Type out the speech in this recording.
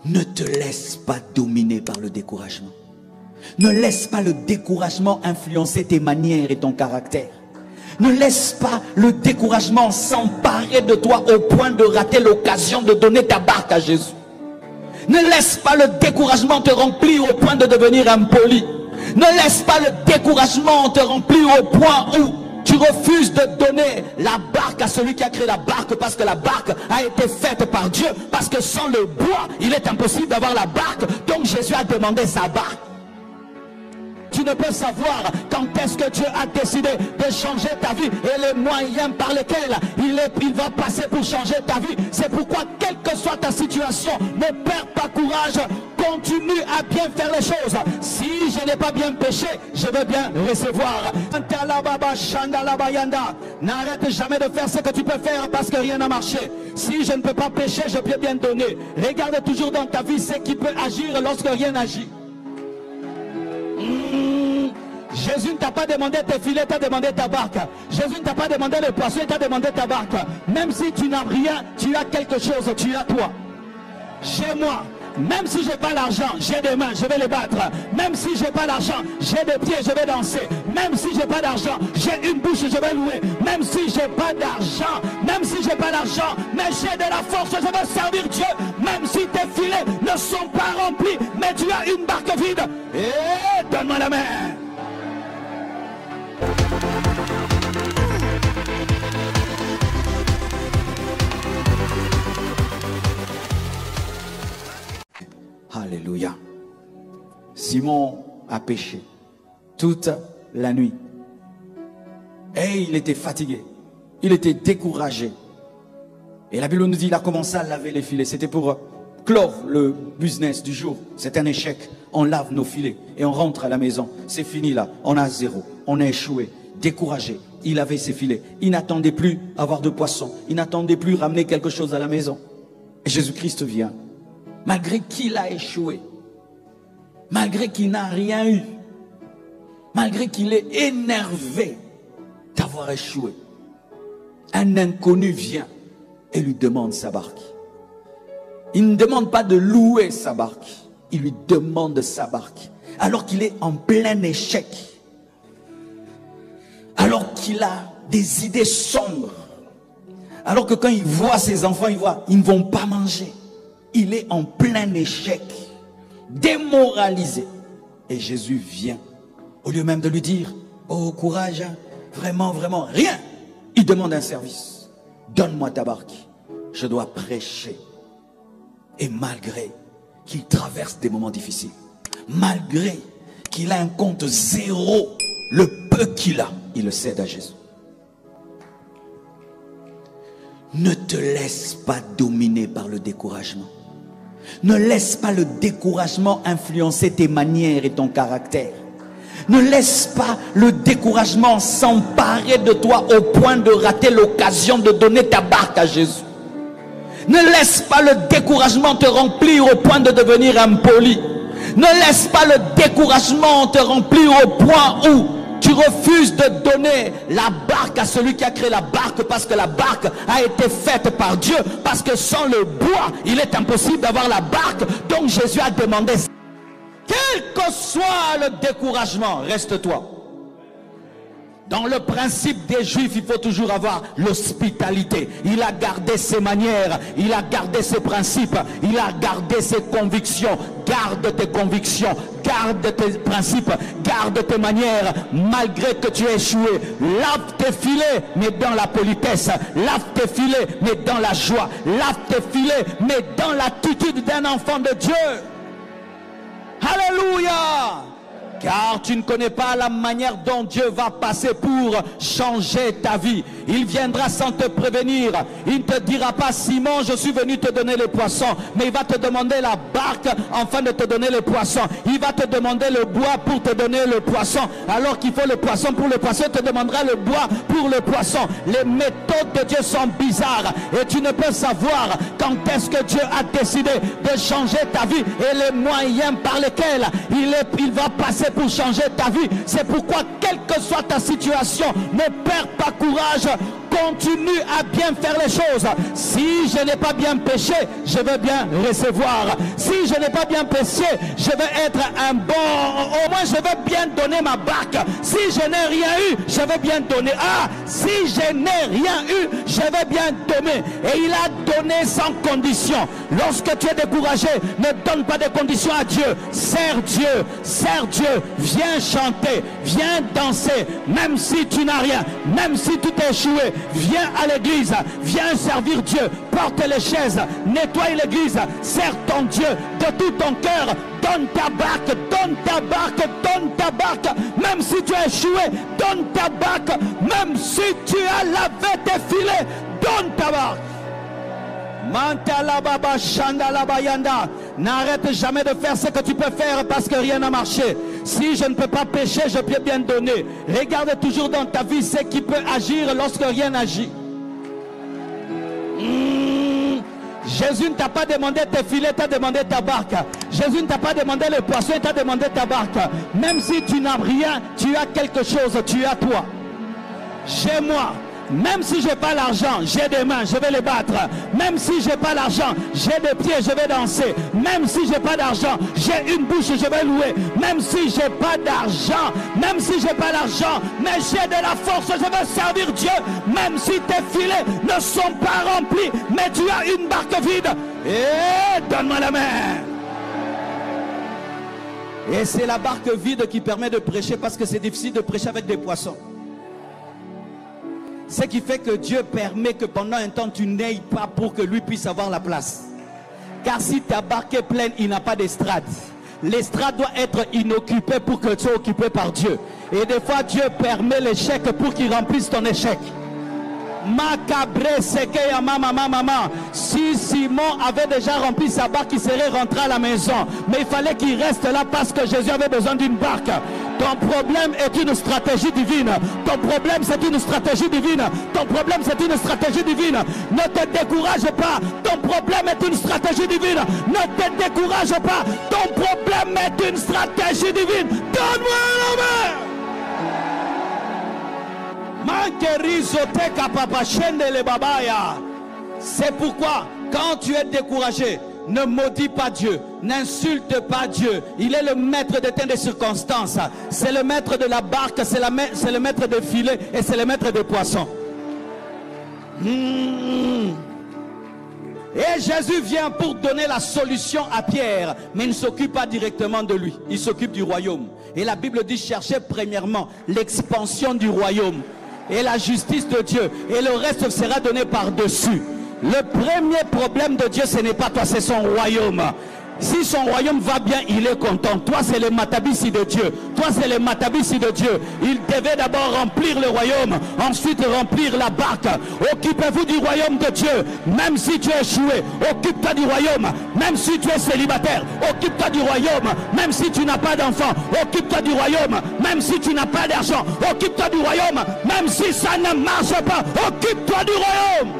Ne te laisse pas dominer par le découragement. Ne laisse pas le découragement influencer tes manières et ton caractère. Ne laisse pas le découragement s'emparer de toi au point de rater l'occasion de donner ta barque à Jésus. Ne laisse pas le découragement te remplir au point de devenir impoli. Ne laisse pas le découragement te remplir au point où tu refuses de donner la barque à celui qui a créé la barque, parce que la barque a été faite par Dieu, parce que sans le bois, il est impossible d'avoir la barque. Donc Jésus a demandé sa barque. Tu ne peux savoir quand est-ce que Dieu a décidé de changer ta vie et les moyens par lesquels il va passer pour changer ta vie. C'est pourquoi, quelle que soit ta situation, ne perds pas courage. Continue à bien faire les choses. Si je n'ai pas bien péché, je veux bien recevoir. N'arrête jamais de faire ce que tu peux faire parce que rien n'a marché. Si je ne peux pas pécher, je peux bien donner. Regarde toujours dans ta vie ce qui peut agir lorsque rien n'agit. Jésus ne t'a pas demandé tes filets, il t'a demandé ta barque. Jésus ne t'a pas demandé le poisson, il t'a demandé ta barque. Même si tu n'as rien, tu as quelque chose, tu as toi. Chez moi, même si je n'ai pas l'argent, j'ai des mains, je vais les battre. Même si je n'ai pas l'argent, j'ai des pieds, je vais danser. Même si je n'ai pas d'argent, j'ai une bouche, je vais louer. Même si je n'ai pas d'argent, même si je n'ai pas d'argent, mais j'ai de la force, je vais servir Dieu. Même si tes filets ne sont pas remplis, mais tu as une barque vide. Et donne-moi la main. Alléluia. Simon a péché toute la nuit. Et il était fatigué. Il était découragé. Et la Bible nous dit qu'il a commencé à laver les filets. C'était pour clore le business du jour. C'est un échec. On lave nos filets et on rentre à la maison. C'est fini là. On a zéro. On a échoué. Découragé. Il avait ses filets. Il n'attendait plus avoir de poisson. Il n'attendait plus ramener quelque chose à la maison. Et Jésus-Christ vient. Malgré qu'il a échoué, malgré qu'il n'a rien eu, malgré qu'il est énervé d'avoir échoué, un inconnu vient et lui demande sa barque. Il ne demande pas de louer sa barque, il lui demande sa barque. Alors qu'il est en plein échec, alors qu'il a des idées sombres, alors que quand il voit ses enfants, ils ne vont pas manger. Il est en plein échec, démoralisé. Et Jésus vient, au lieu même de lui dire, oh courage, vraiment, vraiment, rien. Il demande un service. Donne-moi ta barque, je dois prêcher. Et malgré qu'il traverse des moments difficiles, malgré qu'il a un compte zéro, le peu qu'il a, il le cède à Jésus. Ne te laisse pas dominer par le découragement. Ne laisse pas le découragement influencer tes manières et ton caractère. Ne laisse pas le découragement s'emparer de toi au point de rater l'occasion de donner ta barque à Jésus. Ne laisse pas le découragement te remplir au point de devenir impoli. Ne laisse pas le découragement te remplir au point où tu refuses de donner la barque à celui qui a créé la barque, parce que la barque a été faite par Dieu, parce que sans le bois, il est impossible d'avoir la barque. Donc Jésus a demandé, quel que soit le découragement, reste-toi. Dans le principe des Juifs, il faut toujours avoir l'hospitalité. Il a gardé ses manières, il a gardé ses principes, il a gardé ses convictions. Garde tes convictions, garde tes principes, garde tes manières, malgré que tu aies échoué. Lave tes filets, mais dans la politesse. Lave tes filets, mais dans la joie. Lave tes filets, mais dans l'attitude d'un enfant de Dieu. Alléluia! Car tu ne connais pas la manière dont Dieu va passer pour changer ta vie. Il viendra sans te prévenir. Il ne te dira pas, Simon, je suis venu te donner les poissons. Mais il va te demander la barque afin de te donner les poissons. Il va te demander le bois pour te donner le poisson. Alors qu'il faut le poisson pour le poisson, il te demandera le bois pour le poisson. Les méthodes de Dieu sont bizarres. Et tu ne peux savoir quand est-ce que Dieu a décidé de changer ta vie et les moyens par lesquels il va passer pour changer ta vie. C'est pourquoi, quelle que soit ta situation, ne perds pas courage. continue à bien faire les choses. Si je n'ai pas bien péché, je veux bien recevoir. Si je n'ai pas bien péché, je veux être un bon, au moins je veux bien donner ma barque. Si je n'ai rien eu, je veux bien donner. Ah, si je n'ai rien eu, je veux bien donner. Et il a donné sans condition. Lorsque tu es découragé, ne donne pas de conditions à Dieu. Sers Dieu, sers Dieu. Viens chanter, viens danser, même si tu n'as rien, même si tu t'es échoué. Viens à l'église, viens servir Dieu. Porte les chaises, nettoie l'église, sers ton Dieu de tout ton cœur. Donne ta barque, donne ta barque, donne ta barque. Même si tu as échoué, donne ta barque. Même si tu as lavé tes filets, donne ta barque. N'arrête jamais de faire ce que tu peux faire parce que rien n'a marché. Si je ne peux pas pécher, je peux bien donner. Regarde toujours dans ta vie ce qui peut agir lorsque rien n'agit. Jésus ne t'a pas demandé tes filets, t'a demandé ta barque. Jésus ne t'a pas demandé le poisson, il t'a demandé ta barque. Même si tu n'as rien, tu as quelque chose, tu as toi. Chez moi. Même si je n'ai pas l'argent, j'ai des mains, je vais les battre. Même si je n'ai pas l'argent, j'ai des pieds, je vais danser. Même si je n'ai pas d'argent, j'ai une bouche, je vais louer. Même si je n'ai pas d'argent, même si je n'ai pas d'argent, mais j'ai de la force, je veux servir Dieu. Même si tes filets ne sont pas remplis, mais tu as une barque vide. Et donne-moi la main. Et c'est la barque vide qui permet de prêcher, parce que c'est difficile de prêcher avec des poissons. Ce qui fait que Dieu permet que pendant un temps tu n'ailles pas pour que lui puisse avoir la place. Car si ta barque est pleine, il n'a pas d'estrade. L'estrade doit être inoccupée pour que tu sois occupé par Dieu. Et des fois Dieu permet l'échec pour qu'il remplisse ton échec. Si Simon avait déjà rempli sa barque, il serait rentré à la maison. Mais il fallait qu'il reste là parce que Jésus avait besoin d'une barque. Ton problème est une stratégie divine. Ton problème c'est une stratégie divine. Ton problème c'est une stratégie divine. Ne te décourage pas. Ton problème est une stratégie divine. Ne te décourage pas. Ton problème est une stratégie divine. Donne-moi la main. C'est pourquoi quand tu es découragé, ne maudis pas Dieu, n'insulte pas Dieu. Il est le maître de tes circonstances. C'est le maître de la barque, c'est le maître des filets et c'est le maître des poissons. Et Jésus vient pour donner la solution à Pierre, mais il ne s'occupe pas directement de lui, il s'occupe du royaume. Et la Bible dit chercher premièrement l'expansion du royaume et la justice de Dieu, et le reste sera donné par-dessus. Le premier problème de Dieu, ce n'est pas toi, c'est son royaume. Si son royaume va bien, il est content. Toi, c'est le matabisi de Dieu. Toi, c'est le matabisi de Dieu. Il devait d'abord remplir le royaume, ensuite remplir la barque. Occupez-vous du royaume de Dieu. Même si tu es échoué, occupe-toi du royaume. Même si tu es célibataire, occupe-toi du royaume. Même si tu n'as pas d'enfant, occupe-toi du royaume. Même si tu n'as pas d'argent, occupe-toi du royaume. Même si ça ne marche pas, occupe-toi du royaume.